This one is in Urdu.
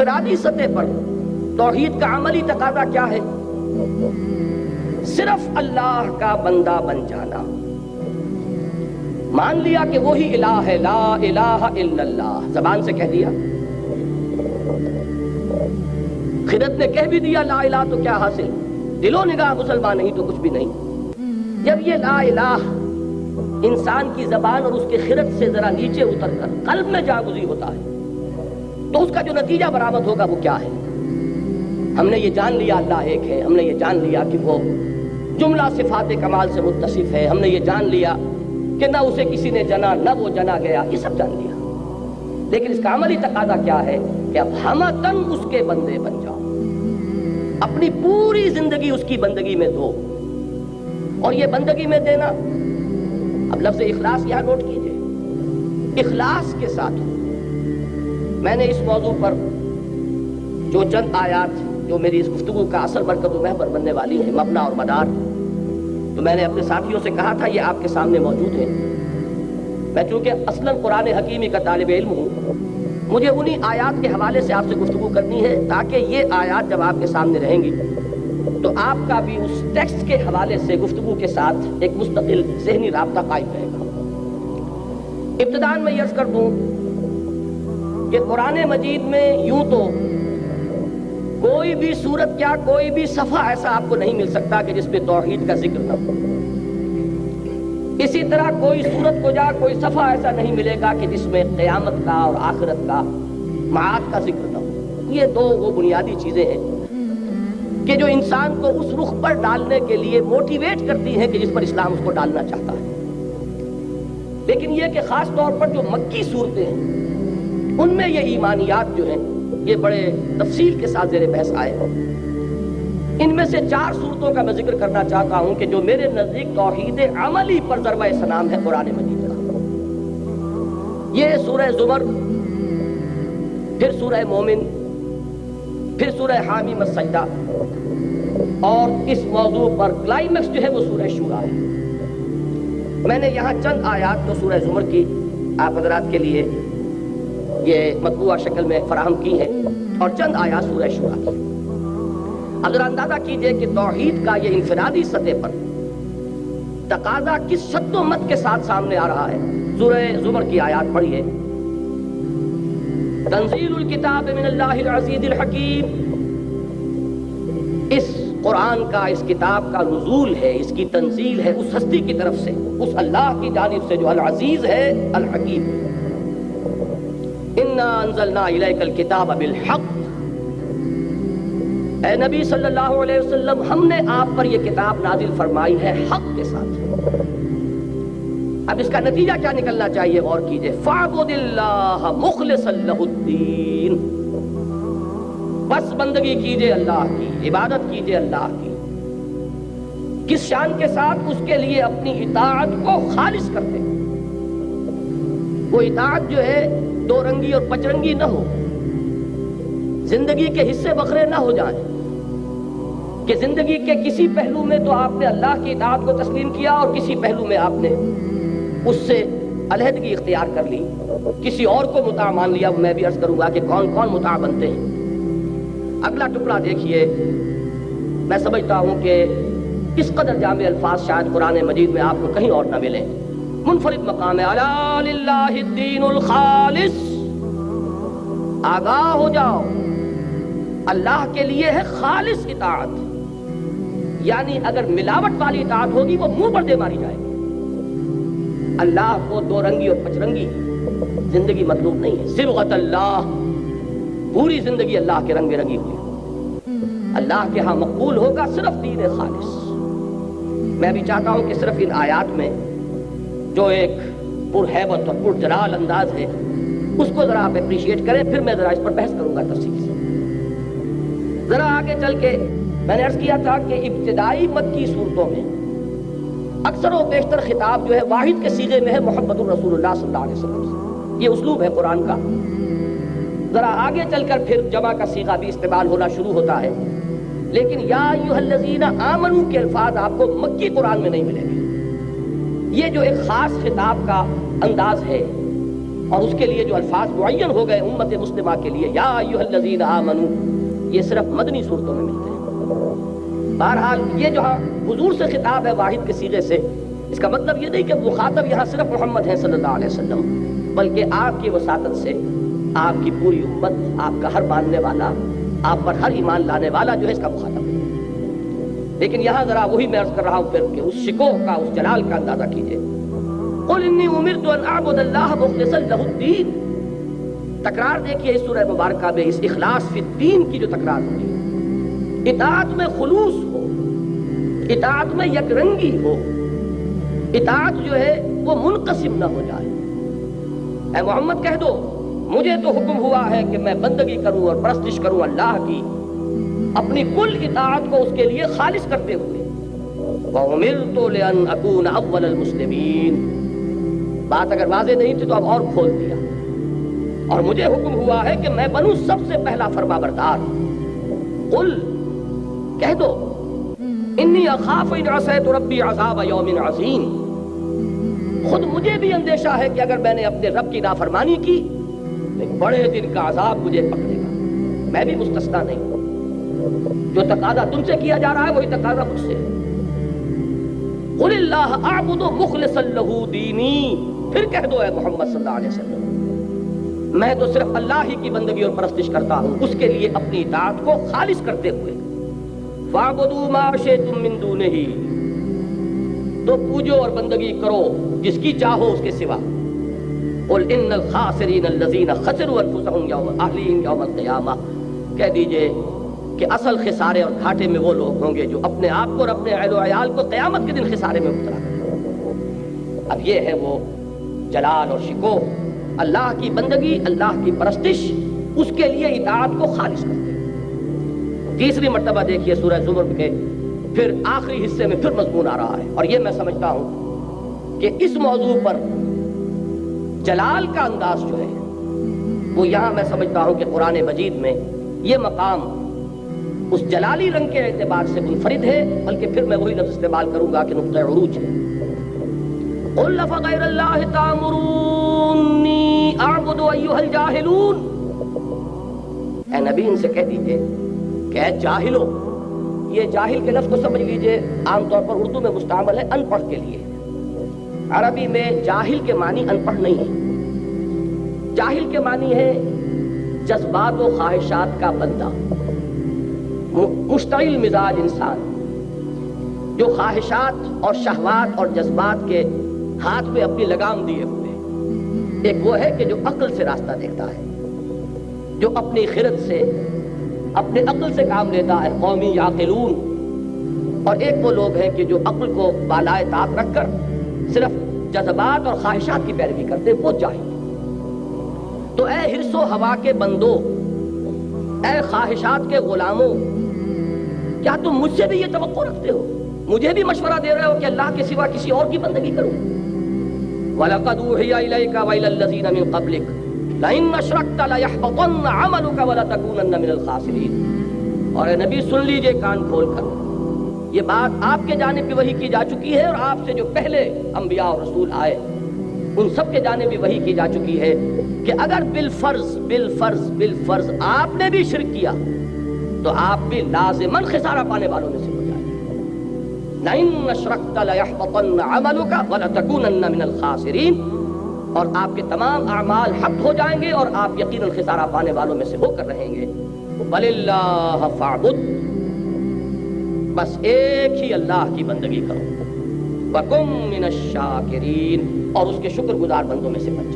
انفرادی سطح پر توحید کا عملی تقاضا کیا ہے؟ صرف اللہ کا بندہ بن جانا، مان لیا کہ وہی الہ ہے، لا الہ الا اللہ، زبان سے کہہ دیا، خرد نے کہہ بھی دیا لا الہ تو کیا حاصل، دل و نگاہ مسلمان نہیں تو کچھ بھی نہیں۔ جب یہ لا الہ انسان کی زبان اور اس کے خرد سے ذرا نیچے اتر کر قلب میں جاگزی ہوتا ہے تو اس کا جو نتیجہ برآمد ہوگا وہ کیا ہے؟ ہم نے یہ جان لیا اللہ ایک ہے، ہم نے یہ جان لیا کہ وہ جملہ صفات کمال سے متصف ہے، ہم نے یہ جان لیا کہ نہ اسے کسی نے جنا نہ وہ جنا گیا، یہ سب جان لیا، لیکن اس کا عملی تقاضا کیا ہے کہ اب ہمتن اس کے بندے بن جاؤ، اپنی پوری زندگی اس کی بندگی میں دو۔ اور یہ بندگی میں دینا، اب لفظ اخلاص یہاں نوٹ کیجئے، اخلاص کے ساتھ میں نے اس موضوع پر جو چند آیات جو میری اس گفتگو کا اصل مرکز و محور بننے والی ہے، مبنا اور مدار، تو میں نے اپنے ساتھیوں سے کہا تھا یہ آپ کے سامنے موجود ہے۔ میں چونکہ اصلاً قرآن حکیمی کا طالب علم ہوں، مجھے انہی آیات کے حوالے سے آپ سے گفتگو کرنی ہے تاکہ یہ آیات جب آپ کے سامنے رہیں گی تو آپ کا بھی اس ٹیکسٹ کے حوالے سے گفتگو کے ساتھ ایک مستقل ذہنی رابطہ قائم رہے گا۔ ابتداءً میں یہ عرض کر دوں کہ قرآن مجید میں یوں تو کوئی بھی صورت کیا کوئی بھی صفحہ ایسا آپ کو نہیں مل سکتا کہ جس میں توحید کا ذکر نہ ہو، اسی طرح کوئی صورت کو جا کوئی صفحہ ایسا نہیں ملے گا کہ جس میں قیامت کا اور آخرت کا معاد کا ذکر نہ ہو۔ یہ دو وہ بنیادی چیزیں ہیں کہ جو انسان کو اس رخ پر ڈالنے کے لیے موٹیویٹ کرتی ہیں کہ جس پر اسلام اس کو ڈالنا چاہتا ہے۔ لیکن یہ کہ خاص طور پر جو مکی صورتیں ہیں ان میں یہ ایمانیات جو ہیں یہ بڑے تفصیل کے ساتھ زیر بحث آئے ہیں۔ ان میں سے 4 صورتوں کا میں ذکر کرنا چاہتا ہوں کہ جو میرے نزدیک توحید عملی پر ضربہ سلام ہے قرآن مجید کا۔ یہ سورہ زمر، پھر سورہ مومن، پھر سورہ حامیم السجدہ، اور اس موضوع پر کلائمیکس جو ہے وہ سورہ شورا ہے۔ میں نے یہاں چند آیات تو سورہ زمر کی آپ حضرات کے لیے یہ مطبوعہ شکل میں فراہم کی ہے اور چند آیات سورہ شورا کی۔ اب ذرا اندازہ کیجئے کہ توحید کا یہ انفرادی سطح پر تقاضا کس شد و مت کے ساتھ سامنے آ رہا ہے۔ سورہ زمر کی آیات پڑھیے، تنزیل الکتاب من اللہ العزیز الحکیم، اس قرآن کا اس کتاب کا نزول ہے، اس کی تنزیل ہے اس ہستی کی طرف سے، اس اللہ کی جانب سے جو العزیز ہے الحکیم۔ انا انزلنا الیک الکتاب بالحق، اے نبی صلی اللہ علیہ وسلم ہم نے آپ پر یہ کتاب نازل فرمائی ہے حق کے ساتھ۔ اب اس کا نتیجہ کیا نکلنا چاہیے غور کیجئے، فاعبد اللہ مخلصا لہ الدین، بس بندگی کیجئے اللہ کی، عبادت کیجئے اللہ کی، کس شان کے ساتھ؟ اس کے لیے اپنی اطاعت کو خالص کرتے، وہ اطاعت جو ہے دو رنگی اور پچرنگی نہ ہو، زندگی کے حصے بکھرے نہ ہو جائیں کہ زندگی کے کسی پہلو میں تو آپ نے اللہ کی اطاعت کو تسلیم کیا اور کسی پہلو میں آپ نے اس سے علیحدگی اختیار کر لی، کسی اور کو مطاع مان لیا۔ میں بھی عرض کروں گا کہ کون کون مطاع بنتے ہیں۔ اگلا ٹکڑا دیکھیے، میں سمجھتا ہوں کہ اس قدر جامع الفاظ شاید قرآن مجید میں آپ کو کہیں اور نہ ملیں، منفرد مقام ہے، الا للہ الدین الخالص، آگاہ ہو جاؤ، اللہ کے لیے ہے خالص اطاعت، یعنی اگر ملاوٹ والی اطاعت ہوگی وہ منہ پر دے ماری جائے گی۔ اللہ کو دو رنگی اور پچرنگی زندگی مطلوب نہیں ہے، صبغت اللہ، پوری زندگی اللہ کے رنگ میں رنگی ہوئی، اللہ کے ہاں مقبول ہوگا صرف دین خالص۔ میں بھی چاہتا ہوں کہ صرف ان آیات میں جو ایک پرہیبت اور پرجلال انداز ہے اس کو ذرا آپ اپریشیٹ کریں، پھر میں ذرا اس پر بحث کروں گا تفصیل سے۔ ذرا آگے چل کے میں نے عرض کیا تھا کہ ابتدائی مکی صورتوں میں اکثر و بیشتر خطاب جو ہے واحد کے صیغے میں ہے، محمد الرسول اللہ صلی اللہ علیہ وسلم سے، یہ اسلوب ہے قرآن کا۔ ذرا آگے چل کر پھر جمع کا صیغہ بھی استعمال ہونا شروع ہوتا ہے، لیکن یا ایھا الذین آمنوا کے الفاظ آپ کو مکی قرآن میں نہیں ملیں گے۔ یہ جو ایک خاص خطاب کا انداز ہے اور اس کے لیے جو الفاظ معین ہو گئے امت مسلمہ کے لیے، یا ایھا الذین آمنو، یہ صرف مدنی صورتوں میں ملتے ہیں۔ بہرحال یہ جو حضور سے خطاب ہے واحد کے صیغے سے، اس کا مطلب یہ نہیں کہ مخاطب یہاں صرف محمد ہیں صلی اللہ علیہ وسلم، بلکہ آپ کی وساطت سے آپ کی پوری امت، آپ کا ہر ماننے والا، آپ پر ہر ایمان لانے والا جو ہے اس کا مخاطب ہے۔ لیکن یہاں ذرا وہی میں عرض کر رہا ہوں پھر کہ اس شکوہ کا، اس جلال کا اندازہ کیجئے۔ قل انی امرت ان اعبد اللہ مخلصا لہ الدین، تکرار دیکھیے اس سورہ مبارکہ میں، اس اخلاص فی الدین کی جو تکرار ہوئی ہے، اطاعت میں خلوص ہو، اطاعت میں یک رنگی ہو، اطاعت جو ہے وہ منقسم نہ ہو جائے۔ اے محمد کہہ دو مجھے تو حکم ہوا ہے کہ میں بندگی کروں اور پرستش کروں اللہ کی، اپنی کل اطاعت کو اس کے لیے خالص کرتے ہوئے۔ وَأُمِرْتُ لِأَنْ أَكُونَ أَوَّلَ الْمُسْلِمِينَ، بات اگر واضح نہیں تھی تو اب اور کھول دیا، اور مجھے حکم ہوا ہے کہ میں بنوں سب سے پہلا فرما بردار۔ قل، کہہ دو، انی اخاف ان عصیت ربی عذاب یوم عظیم، خود مجھے بھی اندیشہ ہے کہ اگر میں نے اپنے رب کی نافرمانی کی ایک بڑے دن کا عذاب مجھے پکڑے گا، میں بھی مستثنا نہیں ہوں۔ جو تقاضا تم سے کیا جا رہا ہے وہی تقاضا مجھ سے ہے۔ قل اللہ اعبد مخلصا لہ دینی، پھر کہہ دو اے محمد صلی اللہ علیہ وسلم میں تو صرف اللہ ہی کی بندگی اور پرستش کرتا ہوں، اس کے لیے اپنی اطاعت کو خالص کرتے ہوئے۔ فاعبدوا ما شئتم من دونہ، تو پوجو اور بندگی کرو جس کی چاہو اس کے سوا۔ قل ان الخاسرین الذین خسروا انفسهم یوم اہلہم یوم القیامہ، کہہ دیجئے کہ اصل خسارے اور گھاٹے میں وہ لوگ ہوں گے جو اپنے آپ کو اور اپنے اہل و عیال کو قیامت کے دن خسارے میں مبتلا کریں۔ اب یہ ہے وہ جلال اور شکوہ، اللہ کی بندگی، اللہ کی پرستش، اس کے لیے اطاعت کو خالص کرتے ہیں۔ تیسری مرتبہ دیکھیے سورہ زمر کے پھر آخری حصے میں پھر مضمون آ رہا ہے، اور یہ میں سمجھتا ہوں کہ اس موضوع پر جلال کا انداز جو ہے وہ یہاں میں سمجھتا ہوں کہ قرآن مجید میں یہ مقام اس جلالی رنگ کے اعتبار سے منفرد ہے، بلکہ پھر میں وہی لفظ استعمال کروں گا کہ نقطہ عروج ہے۔ قل فغیر اللہ تأمرونی اعبد ایھا الجاہلون، اے نبی ان سے کہہ دیجئے کہ اے جاہلو، یہ جاہل کے لفظ کو سمجھ لیجئے عام طور پر اردو میں مستعمل ہے ان پڑھ کے لیے، عربی میں جاہل کے معنی ان پڑھ نہیں ہے، جاہل کے معنی ہے جذبات و خواہشات کا بندہ، مشتعل مزاج انسان جو خواہشات اور شہوات اور جذبات کے ہاتھ میں اپنی لگام دیے ہوئے۔ ایک وہ ہے کہ جو عقل سے راستہ دیکھتا ہے، جو اپنی خرد سے، اپنے عقل سے کام لیتا ہے، قومی یعقلون، اور ایک وہ لوگ ہیں کہ جو عقل کو بالائے طاق رکھ کر صرف جذبات اور خواہشات کی پیروی کرتے ہیں، وہ جاہل۔ تو اے حرص و ہوا کے بندو، اے خواہشات کے غلاموں، کیا تم مجھ سے بھی یہ توقع رکھتے ہو، مجھے بھی مشورہ دے رہے ہو کہ اللہ کے سوا کسی اور کی بندگی کروں؟ وَلَقَدْ أُوحِيَ إِلَيْكَ وَإِلَى الَّذِينَ مِن قَبْلِكَ لَئِنْ أَشْرَكْتَ لَيَحْبَطَنَّ عَمَلُكَ وَلَتَكُونَنَّ مِنَ الْخَاسِرِينَ۔ اور اے نبی سن لیجئے کان کھول کر، یہ بات آپ کے جانب بھی وحی کی جا چکی ہے، اور آپ سے جو پہلے انبیاء اور رسول آئے ان سب کے جانب بھی وحی کی جا چکی ہے کہ اگر بالفرض آپ نے بھی شرک کیا تو آپ بھی لازماً خسارہ پانے والوں میں سے ہو جائیں گے۔ لَئِنْ أَشْرَكْتَ لَيَحْبَطَنَّ عَمَلُكَ وَلَتَكُونَنَّ مِنَ الْخَاسِرِينَ، اور آپ کے تمام اعمال حق ہو جائیں گے اور آپ یقیناً خسارہ پانے والوں میں سے ہو کر رہیں گے۔ وَلِلَّهِ فَاعْبُدْ، بس ایک ہی اللہ کی بندگی کرو، وَكُن مِّنَ الشَّاكِرِينَ، اور اس کے شکر گزار بندوں میں سے بن جاؤ۔